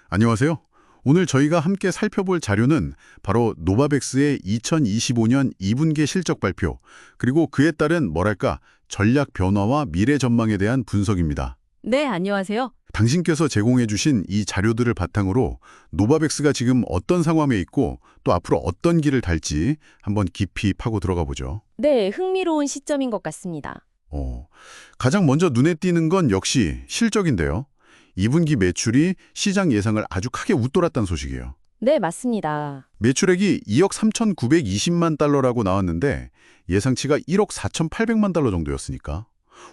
안녕하세요. 오늘 저희가 함께 살펴볼 자료는 바로 노바백스의 2025년 2분기 실적 발표, 그리고 그에 따른 전략 변화와 미래 전망에 대한 분석입니다. 네, 안녕하세요. 당신께서 제공해 주신 이 자료들을 바탕으로 노바백스가 지금 어떤 상황에 있고 또 앞으로 어떤 길을 달지 한번 깊이 파고 들어가 보죠. 네, 흥미로운 시점인 것 같습니다. 가장 먼저 눈에 띄는 건 역시 실적인데요. 2분기 매출이 시장 예상을 아주 크게 웃돌았다는 소식이에요. 네, 맞습니다. 매출액이 2억 3,920만 달러라고 나왔는데 예상치가 1억 4,800만 달러 정도였으니까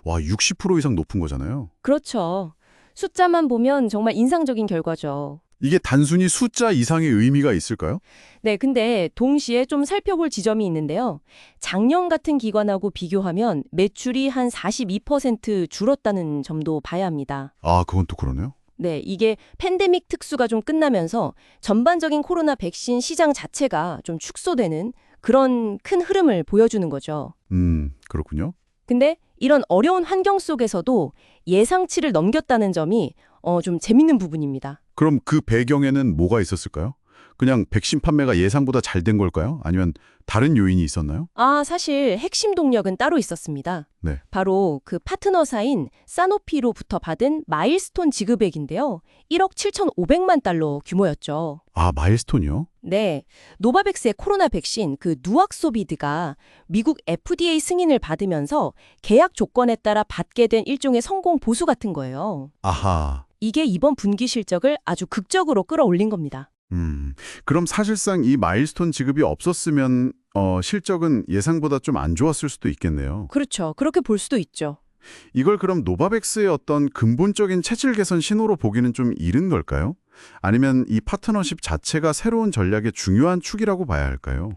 와, 60% 이상 높은 거잖아요. 그렇죠. 숫자만 보면 정말 인상적인 결과죠. 이게 단순히 숫자 이상의 의미가 있을까요? 네, 근데 동시에 좀 살펴볼 지점이 있는데요. 작년 같은 기간하고 비교하면 매출이 한 42% 줄었다는 점도 봐야 합니다. 아, 그건 또 그러네요. 네, 이게 팬데믹 특수가 좀 끝나면서 전반적인 코로나 백신 시장 자체가 좀 축소되는 그런 큰 흐름을 보여주는 거죠. 그렇군요. 근데 이런 어려운 환경 속에서도 예상치를 넘겼다는 점이 좀 재밌는 부분입니다. 그럼 그 배경에는 뭐가 있었을까요? 그냥 백신 판매가 예상보다 잘 된 걸까요? 아니면 다른 요인이 있었나요? 사실 핵심 동력은 따로 있었습니다. 네. 바로 그 파트너사인 사노피로부터 받은 마일스톤 지급액인데요. 1억 7,500만 달러 규모였죠. 아, 마일스톤이요? 네, 노바백스의 코로나 백신 그 누악소비드가 미국 FDA 승인을 받으면서 계약 조건에 따라 받게 된 일종의 성공 보수 같은 거예요. 아하. 이게 이번 분기 실적을 아주 극적으로 끌어올린 겁니다. 그럼 사실상 이 마일스톤 지급이 없었으면 실적은 예상보다 좀 안 좋았을 수도 있겠네요. 그렇죠. 그렇게 볼 수도 있죠. 이걸 그럼 노바백스의 어떤 근본적인 체질 개선 신호로 보기는 좀 이른 걸까요? 아니면 이 파트너십 자체가 새로운 전략의 중요한 축이라고 봐야 할까요?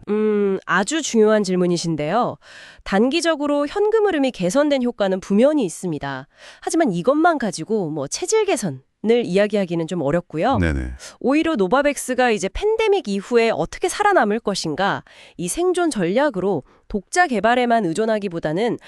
아주 중요한 질문이신데요. 단기적으로 현금 흐름이 개선된 효과는 분명히 있습니다. 하지만 이것만 가지고 체질 개선을 이야기하기는 좀 어렵고요. 네네. 오히려 노바백스가 이제 팬데믹 이후에 어떻게 살아남을 것인가, 이 생존 전략으로 독자 개발에만 의존하기보다는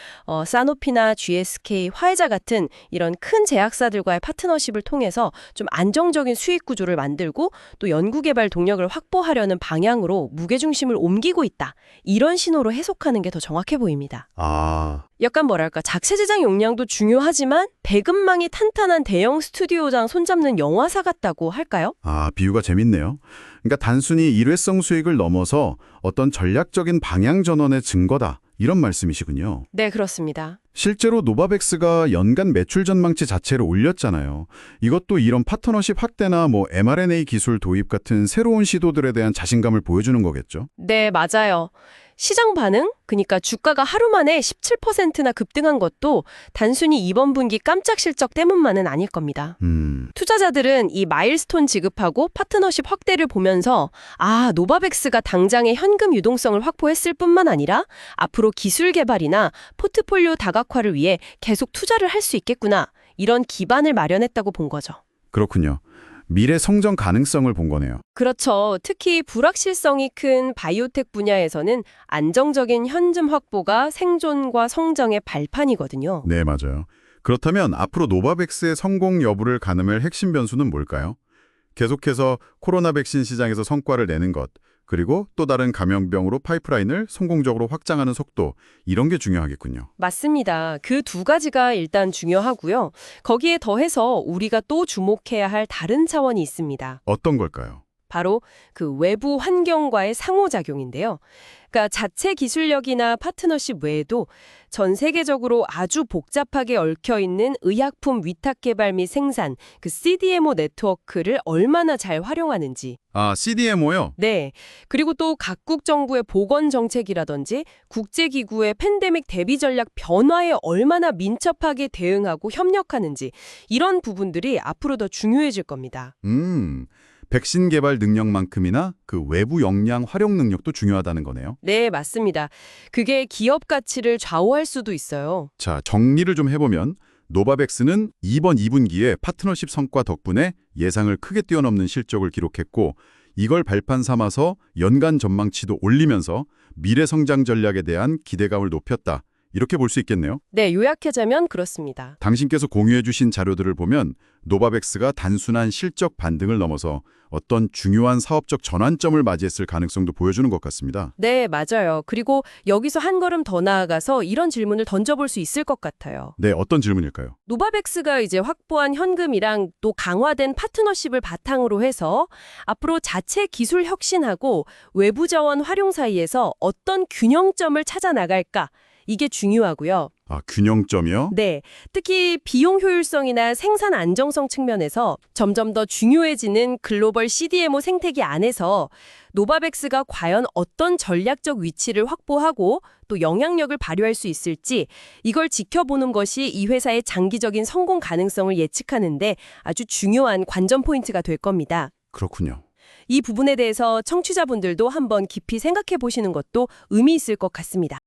사노피나 GSK, 화이자 같은 이런 큰 제약사들과의 파트너십을 통해서 좀 안정적인 수익 구조를 만들고 또 연구개발 동력을 확보하려는 방향으로 무게중심을 옮기고 있다. 이런 신호로 해석하는 게 더 정확해 보입니다. 아, 약간 자체 제작 역량도 중요하지만 배급망이 탄탄한 대형 스튜디오장 손잡는 영화사 같다고 할까요? 비유가 재밌네요. 그러니까 단순히 일회성 수익을 넘어서 어떤 전략적인 방향 전환의 증거다. 이런 말씀이시군요. 네, 그렇습니다. 실제로 노바백스가 연간 매출 전망치 자체를 올렸잖아요. 이것도 이런 파트너십 확대나 mRNA 기술 도입 같은 새로운 시도들에 대한 자신감을 보여주는 거겠죠? 네, 맞아요. 시장 반응? 그러니까 주가가 하루 만에 17%나 급등한 것도 단순히 이번 분기 깜짝 실적 때문만은 아닐 겁니다. 투자자들은 이 마일스톤 지급하고 파트너십 확대를 보면서 노바백스가 당장의 현금 유동성을 확보했을 뿐만 아니라 앞으로 기술 개발이나 포트폴리오 다각화를 위해 계속 투자를 할 수 있겠구나. 이런 기반을 마련했다고 본 거죠. 그렇군요. 미래 성장 가능성을 본 거네요. 그렇죠. 특히 불확실성이 큰 바이오텍 분야에서는 안정적인 현금 확보가 생존과 성장의 발판이거든요. 네, 맞아요. 그렇다면 앞으로 노바백스의 성공 여부를 가늠할 핵심 변수는 뭘까요? 계속해서 코로나 백신 시장에서 성과를 내는 것, 그리고 또 다른 감염병으로 파이프라인을 성공적으로 확장하는 속도, 이런 게 중요하겠군요. 맞습니다. 그 두 가지가 일단 중요하고요. 거기에 더해서 우리가 또 주목해야 할 다른 차원이 있습니다. 어떤 걸까요? 바로 그 외부 환경과의 상호작용인데요. 그러니까 자체 기술력이나 파트너십 외에도 전 세계적으로 아주 복잡하게 얽혀있는 의약품 위탁 개발 및 생산, 그 CDMO 네트워크를 얼마나 잘 활용하는지. CDMO요? 네. 그리고 또 각국 정부의 보건 정책이라든지 국제기구의 팬데믹 대비 전략 변화에 얼마나 민첩하게 대응하고 협력하는지 이런 부분들이 앞으로 더 중요해질 겁니다. 백신 개발 능력만큼이나 그 외부 역량 활용 능력도 중요하다는 거네요. 네, 맞습니다. 그게 기업 가치를 좌우할 수도 있어요. 자, 정리를 좀 해보면 노바백스는 이번 2분기에 파트너십 성과 덕분에 예상을 크게 뛰어넘는 실적을 기록했고 이걸 발판 삼아서 연간 전망치도 올리면서 미래 성장 전략에 대한 기대감을 높였다. 이렇게 볼 수 있겠네요. 네, 요약하자면 그렇습니다. 당신께서 공유해 주신 자료들을 보면 노바백스가 단순한 실적 반등을 넘어서 어떤 중요한 사업적 전환점을 맞이했을 가능성도 보여주는 것 같습니다. 네, 맞아요. 그리고 여기서 한 걸음 더 나아가서 이런 질문을 던져볼 수 있을 것 같아요. 네, 어떤 질문일까요? 노바백스가 이제 확보한 현금이랑 또 강화된 파트너십을 바탕으로 해서 앞으로 자체 기술 혁신하고 외부 자원 활용 사이에서 어떤 균형점을 찾아 나갈까? 이게 중요하고요. 아, 균형점이요? 네, 특히 비용 효율성이나 생산 안정성 측면에서 점점 더 중요해지는 글로벌 CDMO 생태계 안에서 노바백스가 과연 어떤 전략적 위치를 확보하고 또 영향력을 발휘할 수 있을지 이걸 지켜보는 것이 이 회사의 장기적인 성공 가능성을 예측하는데 아주 중요한 관전 포인트가 될 겁니다. 그렇군요. 이 부분에 대해서 청취자분들도 한번 깊이 생각해 보시는 것도 의미 있을 것 같습니다.